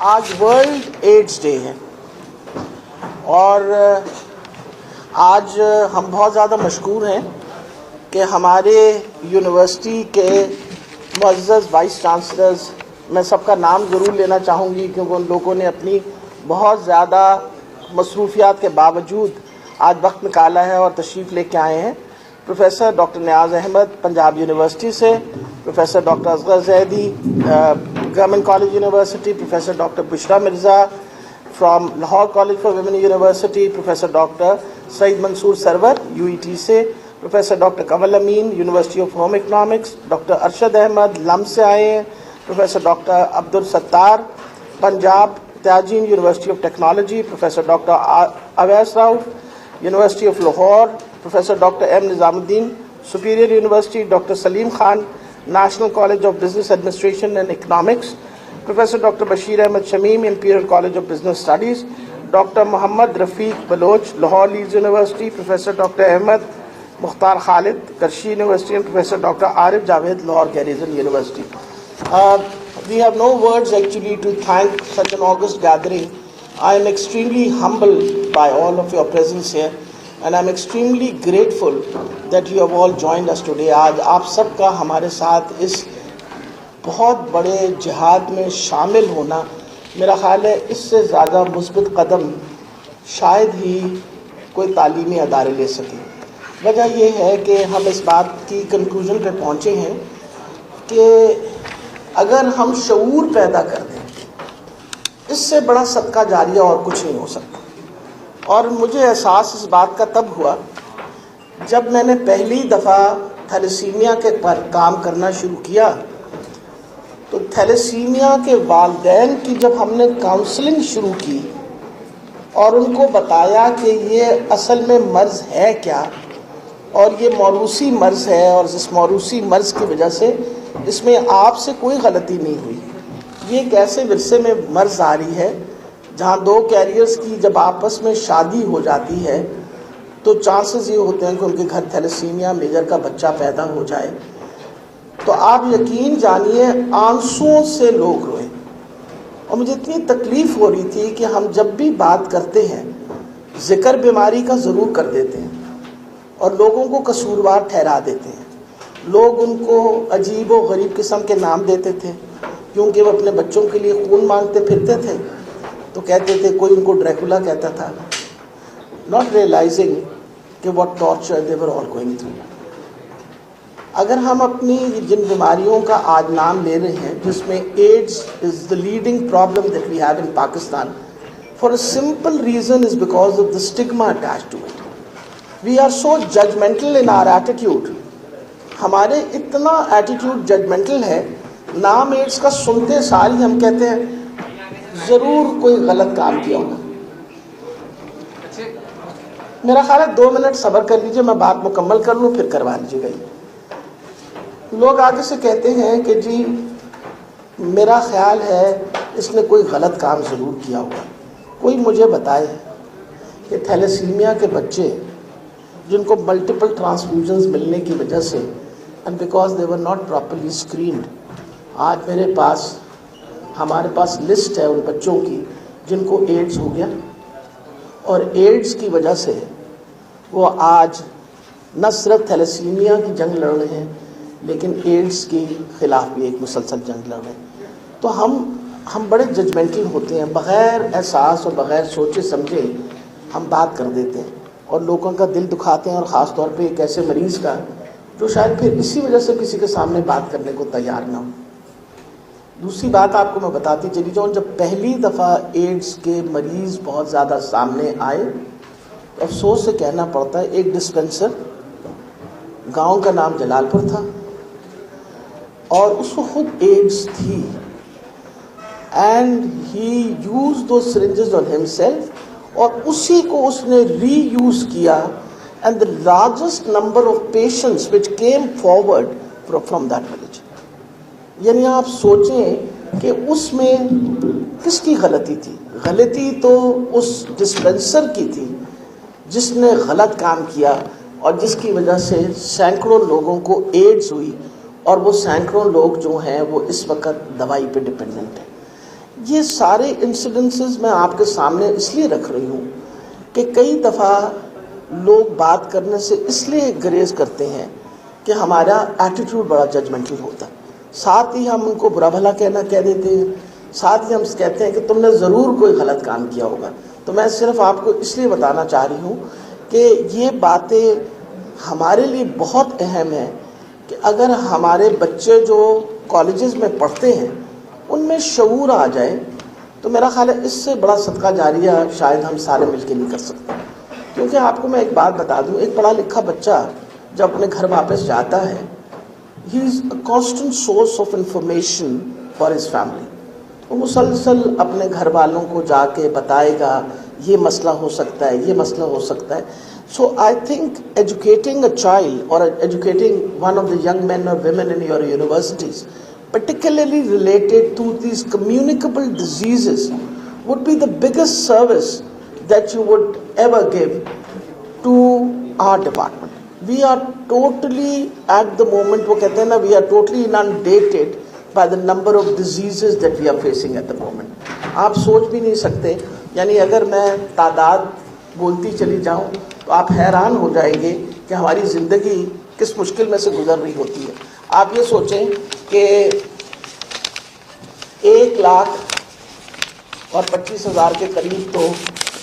آج world AIDS day ہے اور آج ہم بہت زیادہ مشکور ہیں کہ ہمارے یونیورسٹی کے معزز وائس چانسلرز، میں سب کا نام ضرور لینا چاہوں گی کیونکہ ان لوگوں نے اپنی بہت زیادہ مصروفیات کے باوجود آج وقت نکالا ہے اور تشریف لے کے آئے ہیں۔ Professor doctor Niaz Ahmed Punjab university سے، professor doctor Asghar Zaidi government college university, professor doctor Bushra Mirza from Lahore college for women university, professor doctor Saeed Mansoor Sarwar UET سے، professor doctor Kanwal Amin university of home economics, doctor Arshad Ahmed لم سے آئے ہیں، professor doctor Abdul Sattar Punjab Tianjin university of technology, professor doctor Awais Rauf university of Lahore, professor doctor M Nizam Uddin superior university, doctor Saleem Khan national college of business administration and economics, professor doctor Bashir Ahmed Shamim imperial college of business studies, doctor Muhammad Rafiq Baloch Lahore Leeds university, professor doctor Ahmed Mukhtar Khalid Qureshi university and professor doctor Arif Javed Lahore garrison university. We have no words actually to thank such an august gathering. I am extremely humbled by all of your presence here and I am extremely grateful that you have all joined us today. آج آپ سب کا ہمارے ساتھ اس بہت بڑے جہاد میں شامل ہونا، میرا خیال ہے اس سے زیادہ مثبت قدم شاید ہی کوئی تعلیمی ادارے لے سکے. وجہ یہ ہے کہ ہم اس بات کی کنکلوژن پہ پہنچے ہیں کہ اگر ہم شعور پیدا کر دیں اس سے بڑا صدقہ جاریہ اور کچھ نہیں ہو سکتا. اور مجھے احساس اس بات کا تب ہوا جب میں نے پہلی دفعہ تھیلیسیمیا کے پر کام کرنا شروع کیا تو تھیلیسیمیا کے والدین کی جب ہم نے کاؤنسلنگ شروع کی اور ان کو بتایا کہ یہ اصل میں مرض ہے کیا اور یہ موروثی مرض ہے اور اس موروثی مرض کی وجہ سے اس میں آپ سے کوئی غلطی نہیں ہوئی، یہ ایک ایسے ورثے میں مرض آ رہی ہے جہاں دو کیریئرز کی جب آپس میں شادی ہو جاتی ہے تو چانسز یہ ہوتے ہیں کہ ان کے گھر تھیلیسیمیا میجر کا بچہ پیدا ہو جائے. تو آپ یقین جانیے آنسوؤں سے لوگ روئے اور مجھے اتنی تکلیف ہو رہی تھی کہ ہم جب بھی بات کرتے ہیں ذکر بیماری کا ضرور کر دیتے ہیں اور لوگوں کو قصوروار ٹھہرا دیتے ہیں. لوگ ان کو عجیب و غریب قسم کے نام دیتے تھے کیونکہ وہ اپنے بچوں کے لیے خون مانگتے پھرتے تھے تو کہتے تھے، کوئی ان کو ڈریکولا کہتا تھا، not realizing کہ what torture they were all going through. اگر ہم اپنی جن بیماریوں کا آج نام لے رہے ہیں جس میں AIDS is the leading problem that we have in Pakistan, for a simple reason is because of the stigma attached to it. We are so judgmental in our attitude. ہمارے اتنا ایٹیٹیوڈ ججمنٹل ہے، نام AIDS کا سنتے سال ہی ہم کہتے ہیں ضرور کوئی غلط کام کیا ہوگا. میرا خیال ہے 2 منٹ صبر کر لیجئے، میں بات مکمل کر لوں پھر کروا لیجیے گا. لوگ آگے سے کہتے ہیں کہ جی میرا خیال ہے اس نے کوئی غلط کام ضرور کیا ہوگا. کوئی مجھے بتائے کہ تھیلیسیمیا کے بچے جن کو ملٹیپل ٹرانسفیوژنز ملنے کی وجہ سے and because they were not properly screened، آج ہمارے پاس لسٹ ہے ان بچوں کی جن کو ایڈز ہو گیا اور ایڈز کی وجہ سے وہ آج نہ صرف تھیلیسیمیا کی جنگ لڑ رہے ہیں لیکن ایڈز کے خلاف بھی ایک مسلسل جنگ لڑ رہے ہیں. تو ہم بڑے ججمنٹل ہوتے ہیں، بغیر احساس اور بغیر سوچے سمجھے ہم بات کر دیتے ہیں اور لوگوں کا دل دکھاتے ہیں، اور خاص طور پہ ایک ایسے مریض کا جو شاید پھر اسی وجہ سے کسی کے سامنے بات کرنے کو تیار نہ ہو. دوسری بات آپ کو میں بتاتی چلی جاؤں، جب پہلی دفعہ ایڈز کے مریض بہت زیادہ سامنے آئے تو افسوس سے کہنا پڑتا ہے ایک ڈسپینسر گاؤں کا نام جلال پور تھا اور اس کو خود ایڈز تھی and he use those syringes on himself اور اسی کو اس نے ری یوز کیا. And the largest number of patients which came forward from that village. یعنی آپ سوچیں کہ اس میں کس کی غلطی تھی؟ غلطی تو اس ڈسپینسر کی تھی جس نے غلط کام کیا اور جس کی وجہ سے سینکڑوں لوگوں کو ایڈز ہوئی اور وہ سینکڑوں لوگ جو ہیں وہ اس وقت دوائی پہ ڈپینڈنٹ ہیں. یہ سارے انسیڈنسز میں آپ کے سامنے اس لیے رکھ رہی ہوں کہ کئی دفعہ لوگ بات کرنے سے اس لیے گریز کرتے ہیں کہ ہمارا ایٹیٹیوڈ بڑا ججمنٹل ہوتا ہے، ساتھ ہی ہم ان کو برا بھلا کہہ دیتے ہیں، ساتھ ہی ہم کہتے ہیں کہ تم نے ضرور کوئی غلط کام کیا ہوگا. تو میں صرف آپ کو اس لیے بتانا چاہ رہی ہوں کہ یہ باتیں ہمارے لیے بہت اہم ہیں کہ اگر ہمارے بچے جو کالجز میں پڑھتے ہیں ان میں شعور آ جائے تو میرا خیال ہے اس سے بڑا صدقہ جاریہ شاید ہم سارے مل کے نہیں کر سکتے. کیونکہ آپ کو میں ایک بات بتا دوں، ایک پڑھا لکھا بچہ جب اپنے گھر واپس جاتا ہے he is a constant source of information for his family. وہ مسلسل اپنے گھر والوں کو جا کے بتائے گا یہ مسئلہ ہو سکتا ہے، یہ مسئلہ ہو سکتا ہے. So I think educating a child or educating one of the young men or women in your universities, particularly related to these communicable diseases, would be the biggest service that you would ever give to our department. We are totally at the moment, وہ کہتے ہیں نا, we are totally inundated by the number of diseases that we are facing at the moment. آپ سوچ بھی نہیں سکتے، یعنی اگر میں تعداد بولتی چلی جاؤں تو آپ حیران ہو جائیں گے کہ ہماری زندگی کس مشکل میں سے گزر رہی ہوتی ہے. آپ یہ سوچیں کہ 1,25,000 کے قریب تو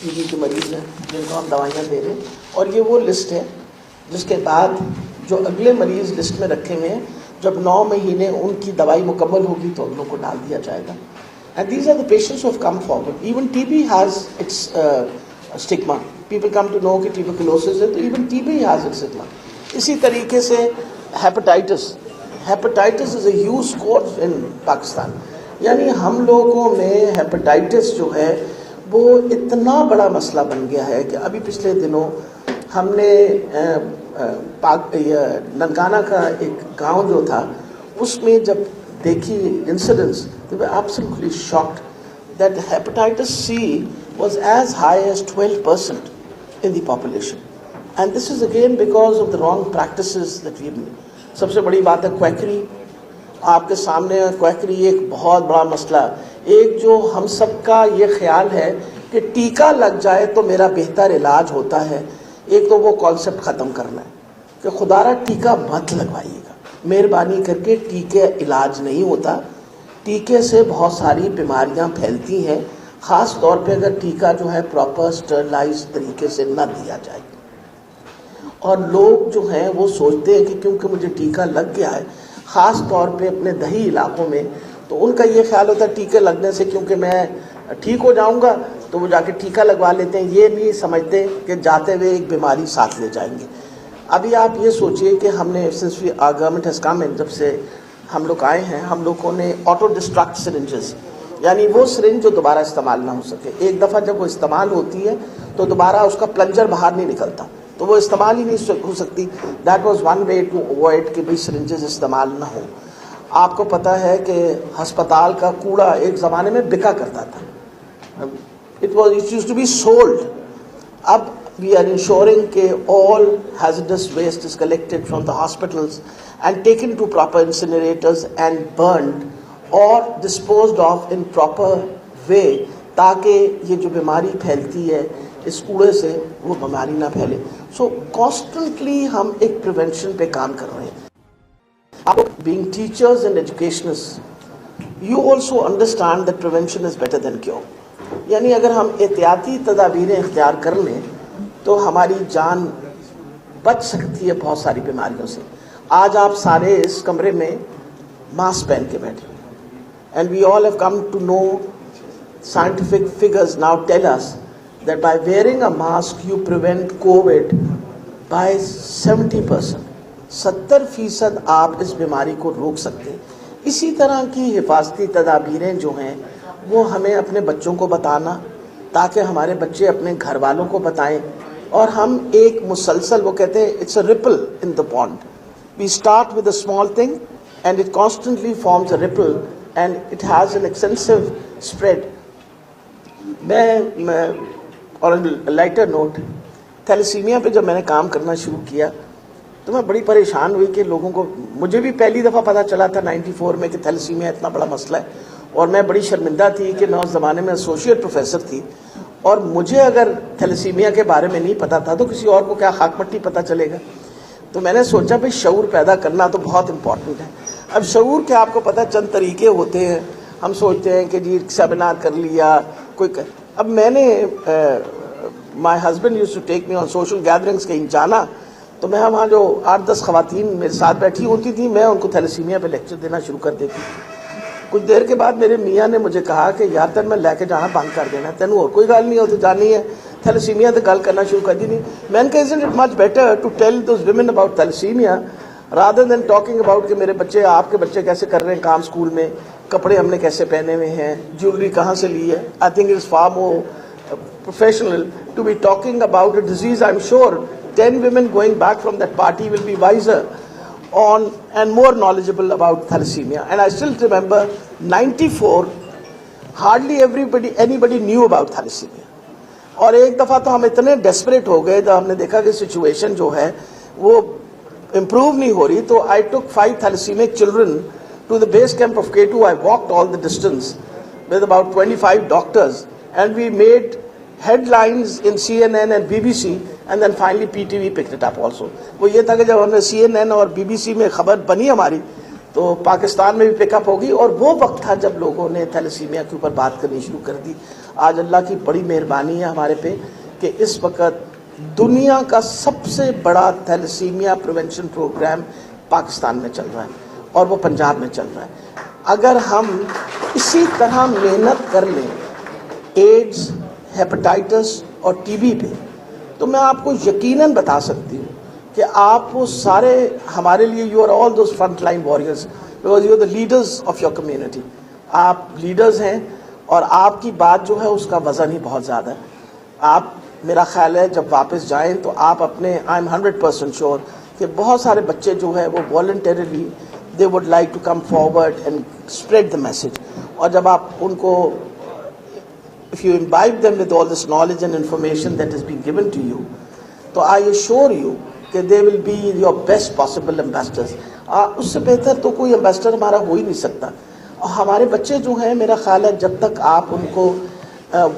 ٹی بی کے مریض ہیں جن کو ہم دوائیاں دے رہے ہیں، اور یہ وہ لسٹ ہے جس کے بعد جو اگلے مریض لسٹ میں رکھے ہوئے ہیں جب 9 مہینے ان کی دوائی مکمل ہوگی تو اگلوں کو ڈال دیا جائے گا. And these are the patients who have come forward. Even TB has its stigma. People come to know کہ tuberculosis ہے تو even TB has its stigma. اسی طریقے سے hepatitis is a huge scourge in Pakistan. یعنی ہم لوگوں میں ہیپاٹائٹس جو ہے وہ اتنا بڑا مسئلہ بن گیا ہے کہ ابھی پچھلے دنوں ہم نے ننکانہ کا ایک گاؤں جو تھا اس میں جب دیکھی incidents they were absolutely shocked that hepatitis C was as high as 12% in the population. And this is again because of the wrong practices that we've made. سب سے بڑی بات ہے کویکری. آپ کے سامنے کویکری ایک بہت بڑا مسئلہ. ایک جو ہم سب کا یہ خیال ہے کہ ٹیکہ لگ جائے تو میرا بہتر علاج ہوتا ہے، ایک تو وہ کانسیپٹ ختم کرنا ہے کہ خدا را ٹیکہ مت لگوائیے گا، مہربانی کر کے ٹیکے علاج نہیں ہوتا. ٹیکے سے بہت ساری بیماریاں پھیلتی ہیں، خاص طور پہ اگر ٹیکہ جو ہے پراپر اسٹرلائز طریقے سے نہ دیا جائے. اور لوگ جو ہیں وہ سوچتے ہیں کہ کیونکہ مجھے ٹیکہ لگ گیا ہے، خاص طور پہ اپنے دیہی علاقوں میں، تو ان کا یہ خیال ہوتا ہے ٹیکے لگنے سے کیونکہ میں ٹھیک ہو جاؤں گا تو وہ جا کے ٹیکہ لگوا لیتے ہیں. یہ نہیں سمجھتے کہ جاتے ہوئے ایک بیماری ساتھ لے جائیں گے. ابھی آپ یہ سوچئے کہ ہم نے سنس گورنمنٹ ہیز کم ان، جب سے ہم لوگ آئے ہیں، ہم لوگوں نے آٹو ڈسٹرکٹ سرنجز، یعنی وہ سرنج جو دوبارہ استعمال نہ ہو سکے، ایک دفعہ جب وہ استعمال ہوتی ہے تو دوبارہ اس کا پلنجر باہر نہیں نکلتا تو وہ استعمال ہی نہیں ہو سکتی. That was one way to avoid کہ بھائی سرنجز استعمال نہ ہو. آپ کو پتہ ہے کہ ہسپتال کا کوڑا ایک زمانے میں بکا کرتا تھا، it used to be sold. اب we are ensuring کہ all hazardous waste is collected from the hospitals and taken to proper incinerators and burned or disposed of in proper way تاکہ یہ جو بیماری پھیلتی ہے اس کوڑے سے وہ بیماری نہ پھیلے. سو کانسٹنٹلی ہم ایک پریونشن پہ کام کر رہے ہیں. آپ being teachers and educationists, you also understand that prevention is better than cure. یعنی اگر ہم احتیاطی تدابیریں اختیار کر لیں تو ہماری جان بچ سکتی ہے بہت ساری بیماریوں سے. آج آپ سارے اس کمرے میں ماسک پہن کے بیٹھے and we all have come to know scientific figures now tell us that by wearing a mask you prevent COVID by 70%. 70% آپ اس بیماری کو روک سکتے ہیں. اسی طرح کی حفاظتی تدابیریں جو ہیں وہ ہمیں اپنے بچوں کو بتانا تاکہ ہمارے بچے اپنے گھر والوں کو بتائیں، اور ہم ایک مسلسل، وہ کہتے ہیں it's a ripple in the pond. We start with a small thing and it constantly forms a ripple and it has an extensive spread. میں اور لائٹر نوٹ، تھیلیسیمیا پہ جب میں نے کام کرنا شروع کیا تو میں بڑی پریشان ہوئی کہ لوگوں کو، مجھے بھی پہلی دفعہ پتہ چلا تھا 94 میں کہ تھیلیسیمیا اتنا بڑا مسئلہ ہے، اور میں بڑی شرمندہ تھی کہ میں اس زمانے میں ایسوسیٹ پروفیسر تھی اور مجھے اگر تھیلیسیمیا کے بارے میں نہیں پتا تھا تو کسی اور کو کیا خاک مٹی پتہ چلے گا. تو میں نے سوچا بھائی شعور پیدا کرنا تو بہت امپورٹنٹ ہے. اب شعور کے آپ کو پتہ چند طریقے ہوتے ہیں. ہم سوچتے ہیں کہ جی سیمینار کر لیا کوئی اب میں نے my husband used to take me on social gatherings کہیں جانا تو میں وہاں جو 8-10 خواتین میرے ساتھ بیٹھی ہوتی تھیں میں ان کو تھیلیسیمیا پہ لیکچر دینا شروع کر دیتی. کچھ دیر کے بعد میرے میاں نے مجھے کہا کہ یار تین میں لے کے جانا بند کر دینا, تینوں اور کوئی گل نہیں ہو تو جانی ہے تھیلیسیمیا تو گل کرنا شروع کر دی. میں نے کہا isn't it much better to tell those women about thalassemia rather than talking about کہ میرے بچے آپ کے بچے کیسے کر رہے ہیں کام اسکول میں, کپڑے ہم نے کیسے پہنے ہوئے ہیں, جیولری کہاں سے لی ہے. I think it is far more professional to be talking about a disease. I'm sure 10 women going back from that party will be wiser on and more knowledgeable about thalassemia. And I still remember 94 hardly anybody knew about thalassemia. اور ایک دفعہ تو ہم اتنے desperate ہو گئے جب ہم نے دیکھا کہ سچویشن جو ہے وہ امپروو نہیں ہو رہی تو I took 5 thalassaemic children to the base camp of K2. I walked all the distance with about 25 doctors and we made headlines in CNN and BBC and then finally PTV picked it up also. وہ یہ تھا کہ جب ہم نے CNN اور BBC میں خبر بنی ہماری تو پاکستان میں بھی پک اپ ہوگی اور وہ وقت تھا جب لوگوں نے تھیلیسیمیا کے اوپر بات کرنی شروع کر دی. آج اللہ کی بڑی مہربانی ہے ہمارے پہ کہ اس وقت دنیا کا سب سے بڑا تھیلیسیمیا پریونشن پروگرام پاکستان میں چل رہا ہے اور وہ پنجاب میں چل رہا ہے. اگر ہم اسی طرح محنت کر لیں ایڈز, ہیپاٹائٹس اور ٹی بی پہ تو میں آپ کو یقیناً بتا سکتی ہوں کہ آپ وہ سارے ہمارے لیے you are all those front line warriors because you are the leaders of your community. آپ لیڈرز ہیں اور آپ کی بات جو ہے اس کا وزن ہی بہت زیادہ ہے. آپ میرا خیال ہے جب واپس جائیں تو آپ اپنے آئی ایم 100% شیور کہ بہت سارے بچے جو ہے وہ voluntarily they would like to come forward and spread the message. اور جب آپ ان کو if you imbibe them with all this knowledge and information that has been given to you, تو I assure you کہ they will be your best possible ambassadors. اس سے بہتر تو کوئی امبیسڈر ہمارا ہو ہی نہیں سکتا. اور ہمارے بچے جو ہیں میرا خیال ہے جب تک آپ ان کو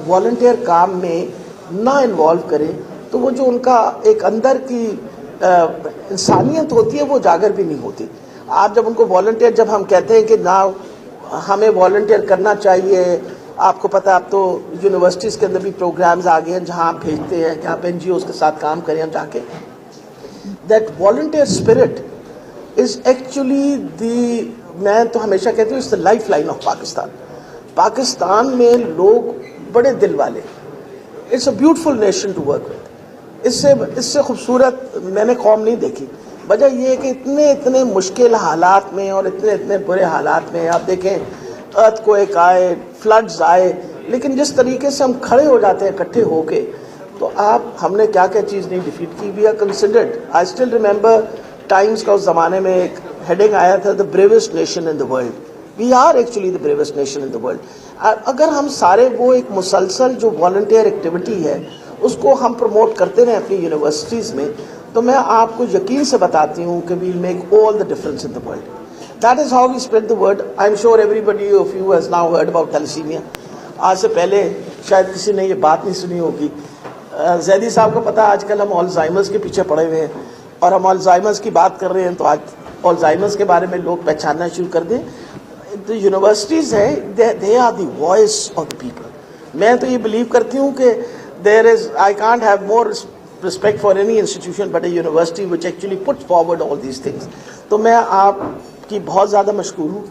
والنٹیئر کام میں نہ انوالو کریں تو وہ جو ان کا ایک اندر کی انسانیت ہوتی ہے وہ اجاگر بھی نہیں ہوتی. آپ جب ان کو والنٹیئر جب ہم کہتے ہیں کہ نہ ہمیں والنٹیئر کرنا چاہیے, آپ کو پتہ اب تو یونیورسٹیز کے اندر بھی پروگرامز آ گئے ہیں جہاں آپ بھیجتے ہیں کہ آپ این جی اوز کے ساتھ کام کریں جا کے. That volunteer spirit is actually the, میں تو ہمیشہ کہتی ہوں, it's the lifeline of Pakistan. Pakistan میں لوگ بڑے دل والے, it's a beautiful nation to work with. اس سے خوبصورت میں نے قوم نہیں دیکھی. وجہ یہ ہے کہ اتنے مشکل حالات میں اور اتنے برے حالات میں آپ دیکھیں ارتھ کوئک آئے, فلڈز آئے, لیکن جس طریقے سے ہم کھڑے ہو جاتے ہیں اکٹھے ہو کے تو آپ ہم نے کیا کیا چیز نہیں ڈیفیٹ کی. We are considered. I still remember Times کا اس زمانے میں ایک ہیڈنگ آیا تھا the bravest nation in the world. We are actually the bravest nation in the world. اگر ہم سارے وہ ایک مسلسل جو والنٹیئر ایکٹیویٹی ہے اس کو ہم پروموٹ کرتے رہیں اپنی یونیورسٹیز میں تو میں آپ کو یقین سے بتاتی ہوں کہ we'll make all the difference in the world. That is how we spread the word. I'm sure everybody of you has now heard about thalassemia. آج سے پہلے شاید کسی نے یہ بات نہیں سنی ہوگی. زیدی صاحب کو پتا آج کل ہم الزائمرز کے پیچھے پڑے ہوئے ہیں اور ہم الزائمرز کی بات کر رہے ہیں تو آج الزائمرز کے بارے میں لوگ پہچاننا شروع کر دیں. جو یونیورسٹیز ہیں they are the voice of the people. میں تو یہ بلیو کرتی ہوں کہ I can't have more respect for any institution but a university which actually puts forward all these things. تو میں آپ کی بہت زیادہ مشکور ہوں,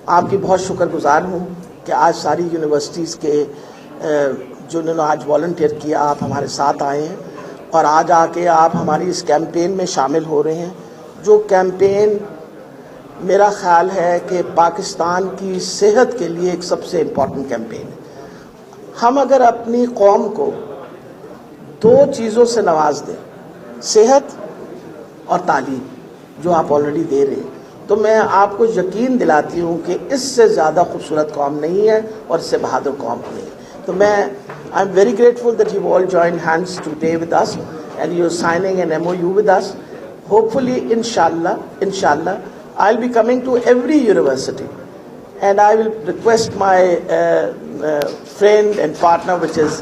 آپ کی بہت شکر گزار ہوں کہ آج ساری یونیورسٹیز کے جنہوں نے آج والنٹیئر کیا آپ ہمارے ساتھ آئے ہیں اور آج آ کے آپ ہماری اس کیمپین میں شامل ہو رہے ہیں. جو کیمپین میرا خیال ہے کہ پاکستان کی صحت کے لیے ایک سب سے امپورٹنٹ کیمپین ہے. ہم اگر اپنی قوم کو 2 چیزوں سے نواز دیں, صحت اور تعلیم, جو آپ آلریڈی دے رہے ہیں, تو میں آپ کو یقین دلاتی ہوں کہ اس سے زیادہ خوبصورت قوم نہیں ہے اور اس سے بہادر قوم نہیں ہے. تو میں I am very grateful that you all join hands today with us and you are signing an MOU with us. Hopefully انشاءاللہ I'll be coming to every university and I will request my friend and partner, which is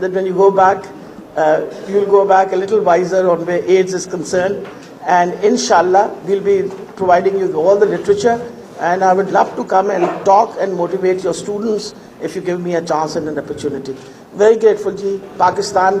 that when you go back, you'll go back a little wiser on where AIDS is concerned, and inshallah we'll be providing you with all the literature, and I would love to come and talk and motivate your students if you give me a chance and an opportunity. Very grateful ji. Pakistan